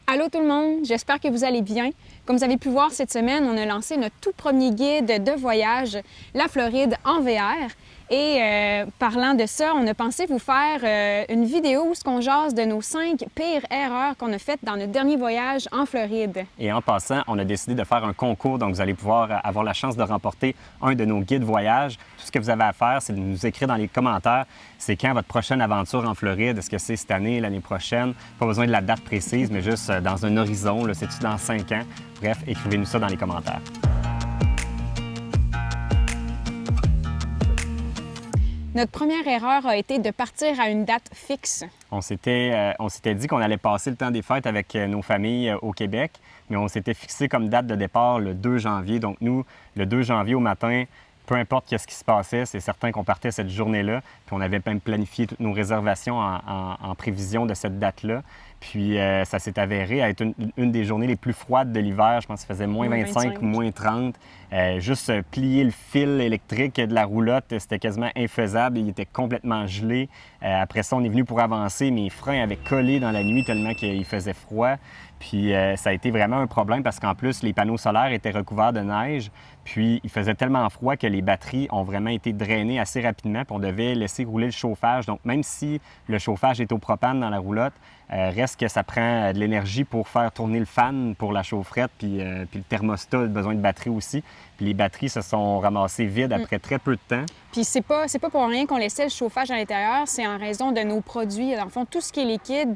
Allô tout le monde, j'espère que vous allez bien. Comme vous avez pu voir cette semaine, on a lancé notre tout premier guide de voyage, la Floride en VR. Et parlant de ça, on a pensé vous faire une vidéo où on jase de nos 5 pires erreurs qu'on a faites dans notre dernier voyage en Floride. Et en passant, on a décidé de faire un concours, donc vous allez pouvoir avoir la chance de remporter un de nos guides voyage. Tout ce que vous avez à faire, c'est de nous écrire dans les commentaires, c'est quand votre prochaine aventure en Floride, est-ce que c'est cette année, l'année prochaine? Pas besoin de la date précise, mais juste dans un horizon, c'est-tu dans 5 ans? Bref, écrivez-nous ça dans les commentaires. Notre première erreur a été de partir à une date fixe. On s'était dit qu'on allait passer le temps des fêtes avec nos familles au Québec, mais on s'était fixé comme date de départ le 2 janvier. Donc nous, le 2 janvier au matin, peu importe ce qui se passait, c'est certain qu'on partait cette journée-là. Puis on avait même planifié toutes nos réservations en prévision de cette date-là. Puis ça s'est avéré être une des journées les plus froides de l'hiver. Je pense qu'il faisait moins 25 ou moins 30. Juste plier le fil électrique de la roulotte, c'était quasiment infaisable. Il était complètement gelé. Après ça, on est venu pour avancer. Mes freins avaient collé dans la nuit tellement qu'il faisait froid. Puis ça a été vraiment un problème parce qu'en plus, les panneaux solaires étaient recouverts de neige. Puis il faisait tellement froid que les batteries ont vraiment été drainées assez rapidement. Puis on devait laisser rouler le chauffage. Donc même si le chauffage est au propane dans la roulotte, reste que ça prend de l'énergie pour faire tourner le fan pour la chaufferette. Puis le thermostat a besoin de batterie aussi. Puis les batteries se sont ramassées vides après très peu de temps. Puis c'est pas pour rien qu'on laissait le chauffage à l'intérieur, c'est en raison de nos produits. Dans le fond, tout ce qui est liquide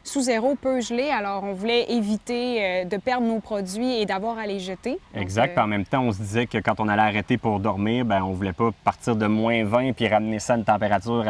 sous zéro peut geler, alors on voulait éviter de perdre nos produits et d'avoir à les jeter. Exact. Puis en même temps, on se disait que quand on allait arrêter pour dormir, bien, on voulait pas partir de moins 20 puis ramener ça à une température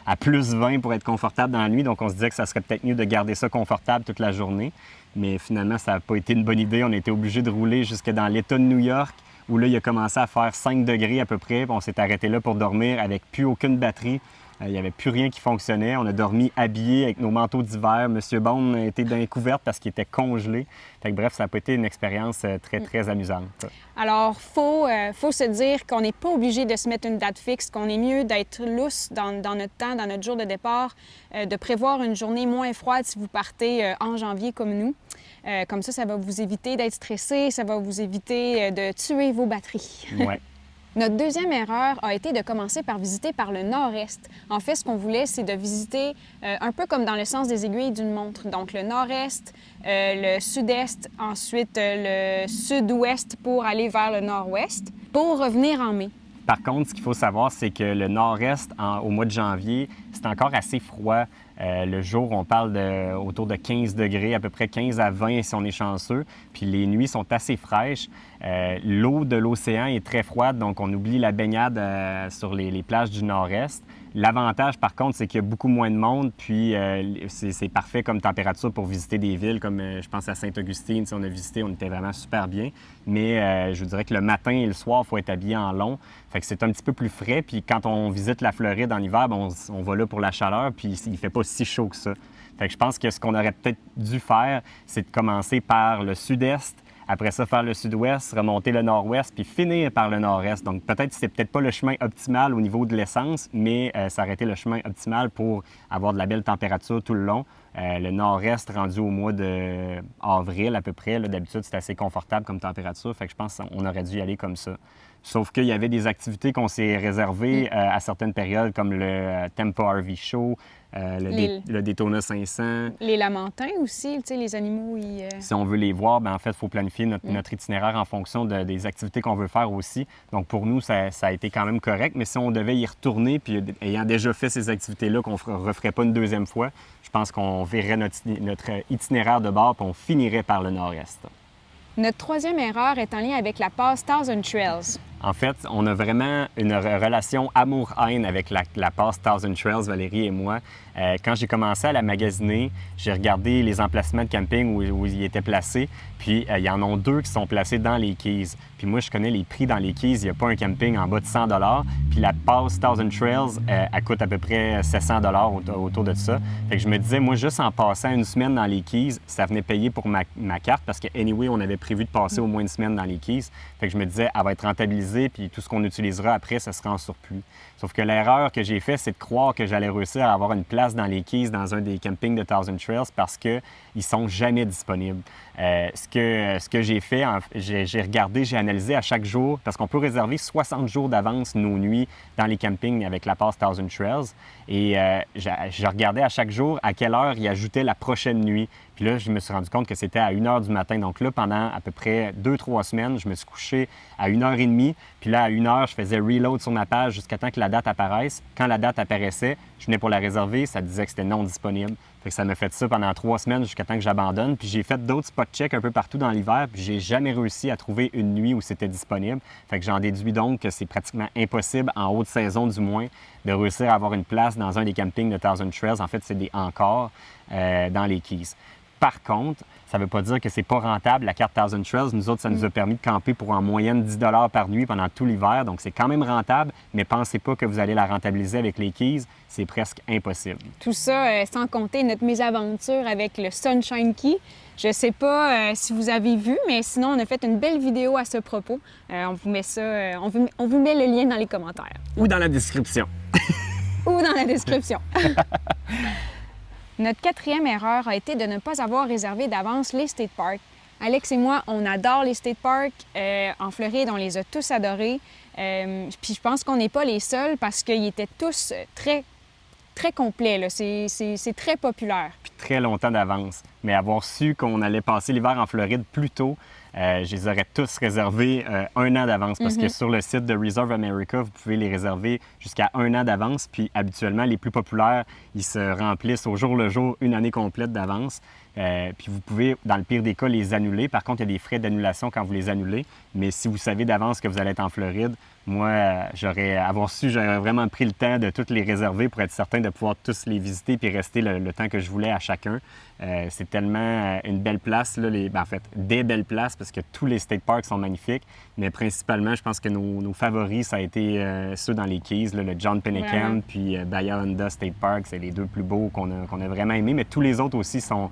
à plus 20 pour être confortable dans la nuit. Donc on se disait que ça serait peut-être mieux de garder ça confortable toute la journée. Mais finalement, ça n'a pas été une bonne idée. On a été obligé de rouler jusque dans l'État de New York, où là, il a commencé à faire 5 degrés à peu près. Puis on s'est arrêté là pour dormir avec plus aucune batterie. Il n'y avait plus rien qui fonctionnait. On a dormi habillés avec nos manteaux d'hiver. Monsieur Bond était dans les couvertes parce qu'il était congelé. Fait que, bref, ça n'a pas été une expérience très amusante. Alors, faut se dire qu'on n'est pas obligé de se mettre une date fixe, qu'on est mieux d'être lousse dans notre temps, dans notre jour de départ, de prévoir une journée moins froide si vous partez en janvier comme nous. Comme ça va vous éviter d'être stressé, ça va vous éviter de tuer vos batteries. Ouais. Notre deuxième erreur a été de commencer par visiter par le nord-est. En fait, ce qu'on voulait, c'est de visiter un peu comme dans le sens des aiguilles d'une montre. Donc, le nord-est, le sud-est, ensuite le sud-ouest pour aller vers le nord-ouest, pour revenir en mai. Par contre, ce qu'il faut savoir, c'est que le nord-est, au mois de janvier, c'est encore assez froid. Le jour, on parle autour de 15 degrés, à peu près 15 à 20 si on est chanceux. Puis les nuits sont assez fraîches. L'eau de l'océan est très froide, donc on oublie la baignade sur les plages du nord-est. L'avantage, par contre, c'est qu'il y a beaucoup moins de monde, puis c'est parfait comme température pour visiter des villes, comme je pense à Sainte-Augustine, si on a visité, on était vraiment super bien. Mais je vous dirais que le matin et le soir, il faut être habillé en long. Fait que c'est un petit peu plus frais, puis quand on visite la Floride en hiver, bien, on va là pour la chaleur, puis il fait pas si chaud que ça. Fait que je pense que ce qu'on aurait peut-être dû faire, c'est de commencer par le sud-est, après ça, faire le sud-ouest, remonter le nord-ouest, puis finir par le nord-est. Donc, c'est peut-être pas le chemin optimal au niveau de l'essence, mais ça aurait été le chemin optimal pour avoir de la belle température tout le long. Le nord-est, rendu au mois d'avril à peu près, d'habitude, c'est assez confortable comme température. Fait que je pense qu'on aurait dû y aller comme ça. Sauf qu'il y avait des activités qu'on s'est réservées à certaines périodes, comme le Tempo RV Show, le Daytona 500. Les lamentins aussi, tu sais, les animaux. Si on veut les voir, bien, en fait, il faut planifier notre itinéraire en fonction des activités qu'on veut faire aussi. Donc, pour nous, ça a été quand même correct. Mais si on devait y retourner, puis ayant déjà fait ces activités-là, qu'on ne referait pas une deuxième fois, je pense qu'on verrait notre itinéraire de bord puis on finirait par le nord-est. Notre troisième erreur est en lien avec la passe Thousand Trails. En fait, on a vraiment une relation amour-haine avec la passe Thousand Trails, Valérie et moi. Quand j'ai commencé à la magasiner, j'ai regardé les emplacements de camping où ils étaient placés, puis il y en a 2 qui sont placés dans les Keys. Puis moi, je connais les prix dans les Keys. Il n'y a pas un camping en bas de 100 $. Puis la passe Thousand Trails, elle coûte à peu près 700 $ autour de ça. Fait que je me disais, moi, juste en passant une semaine dans les Keys, ça venait payer pour ma carte parce que, anyway, on avait prévu de passer au moins une semaine dans les Keys. Fait que je me disais, elle va être rentabilisée utilisé, puis tout ce qu'on utilisera après, ce sera en surplus. Sauf que l'erreur que j'ai faite, c'est de croire que j'allais réussir à avoir une place dans les Keys dans un des campings de Thousand Trails parce qu'ils ne sont jamais disponibles. Ce que j'ai fait, j'ai regardé, j'ai analysé à chaque jour, parce qu'on peut réserver 60 jours d'avance nos nuits dans les campings avec la passe Thousand Trails. Et je regardais à chaque jour à quelle heure il ajoutait la prochaine nuit. Puis là, je me suis rendu compte que c'était à 1 h du matin. Donc là, pendant à peu près 2-3 semaines, je me suis couché à 1h30. Puis là, à 1 h, je faisais reload sur ma page jusqu'à temps que la date apparaisse. Quand la date apparaissait, je venais pour la réserver, ça disait que c'était non disponible. Fait que ça m'a fait ça pendant 3 semaines jusqu'à temps que j'abandonne. Puis j'ai fait d'autres spot checks un peu partout dans l'hiver, puis j'ai jamais réussi à trouver une nuit où c'était disponible. Fait que j'en déduis donc que c'est pratiquement impossible, en haute saison du moins, de réussir à avoir une place dans un des campings de Thousand Trails. En fait, c'est des encores dans les Keys. Par contre, ça ne veut pas dire que c'est pas rentable. La carte Thousand Trails, nous autres, ça nous a permis de camper pour en moyenne 10 $ par nuit pendant tout l'hiver. Donc, c'est quand même rentable, mais pensez pas que vous allez la rentabiliser avec les Keys. C'est presque impossible. Tout ça sans compter notre mésaventure avec le Sunshine Key. Je ne sais pas si vous avez vu, mais sinon, on a fait une belle vidéo à ce propos. On vous met ça, on vous met le lien dans les commentaires. Ou dans la description. Ou dans la description. Notre 4e erreur a été de ne pas avoir réservé d'avance les state parks. Alex et moi, on adore les state parks. En Floride, on les a tous adorés. Puis je pense qu'on n'est pas les seuls parce qu'ils étaient tous très complets. C'est très populaire. Puis très longtemps d'avance. Mais avoir su qu'on allait passer l'hiver en Floride plus tôt, je les aurais tous réservés 1 an d'avance parce que sur le site de Reserve America, vous pouvez les réserver jusqu'à 1 an d'avance. Puis habituellement, les plus populaires, ils se remplissent au jour le jour, une année complète d'avance. Puis vous pouvez, dans le pire des cas, les annuler. Par contre, il y a des frais d'annulation quand vous les annulez. Mais si vous savez d'avance que vous allez être en Floride, moi, j'aurais vraiment pris le temps de toutes les réserver pour être certain de pouvoir tous les visiter puis rester le temps que je voulais à chacun. C'est tellement une belle place, là, en fait, des belles places parce que tous les state parks sont magnifiques. Mais principalement, je pense que nos favoris, ça a été ceux dans les Keys, là, le John Pennekamp puis Bahia Honda State Park. C'est les deux plus beaux qu'on a vraiment aimés. Mais tous les autres aussi sont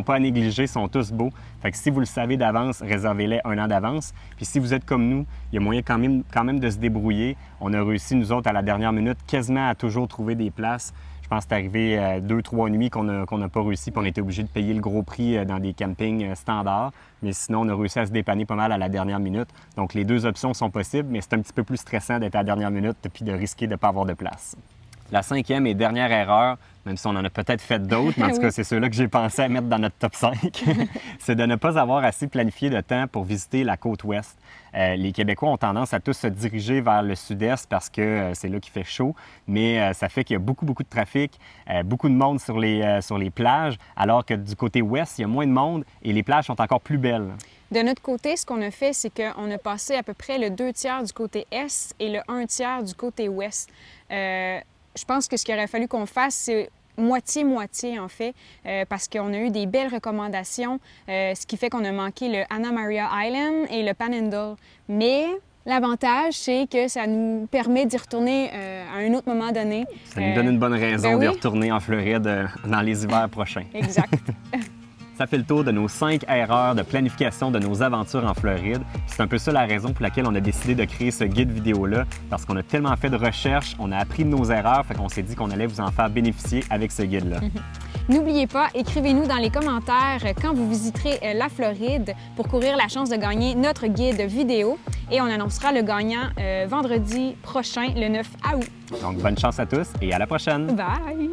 pas à négliger, sont tous beaux. Fait que si vous le savez d'avance, réservez-les 1 an d'avance. Puis si vous êtes comme nous, il y a moyen quand même de se débrouiller. On a réussi, nous autres, à la dernière minute, quasiment à toujours trouver des places. Je pense que c'est arrivé 2-3 nuits qu'on n'a pas réussi, puis on était obligé de payer le gros prix dans des campings standards. Mais sinon, on a réussi à se dépanner pas mal à la dernière minute. Donc, les 2 options sont possibles, mais c'est un petit peu plus stressant d'être à la dernière minute puis de risquer de ne pas avoir de place. La 5e et dernière erreur, même si on en a peut-être fait d'autres, mais en tout cas, c'est ceux-là que j'ai pensé à mettre dans notre top 5, c'est de ne pas avoir assez planifié de temps pour visiter la côte ouest. Les Québécois ont tendance à tous se diriger vers le sud-est parce que c'est là qu'il fait chaud, mais ça fait qu'il y a beaucoup de trafic, beaucoup de monde sur les plages, alors que du côté ouest, il y a moins de monde et les plages sont encore plus belles. De notre côté, ce qu'on a fait, c'est qu'on a passé à peu près le 2/3 du côté est et le 1/3 du côté ouest. Je pense que ce qu'il aurait fallu qu'on fasse, c'est moitié-moitié, en fait, parce qu'on a eu des belles recommandations, ce qui fait qu'on a manqué le Anna Maria Island et le Panhandle. Mais l'avantage, c'est que ça nous permet d'y retourner à un autre moment donné. Ça nous donne une bonne raison de retourner en Floride dans les hivers prochains. Exact. Ça fait le tour de nos 5 erreurs de planification de nos aventures en Floride. C'est un peu ça la raison pour laquelle on a décidé de créer ce guide vidéo-là, parce qu'on a tellement fait de recherches, on a appris de nos erreurs, fait qu'on s'est dit qu'on allait vous en faire bénéficier avec ce guide-là. N'oubliez pas, écrivez-nous dans les commentaires quand vous visiterez la Floride pour courir la chance de gagner notre guide vidéo. Et on annoncera le gagnant vendredi prochain, le 9 août. Donc, bonne chance à tous et à la prochaine! Bye!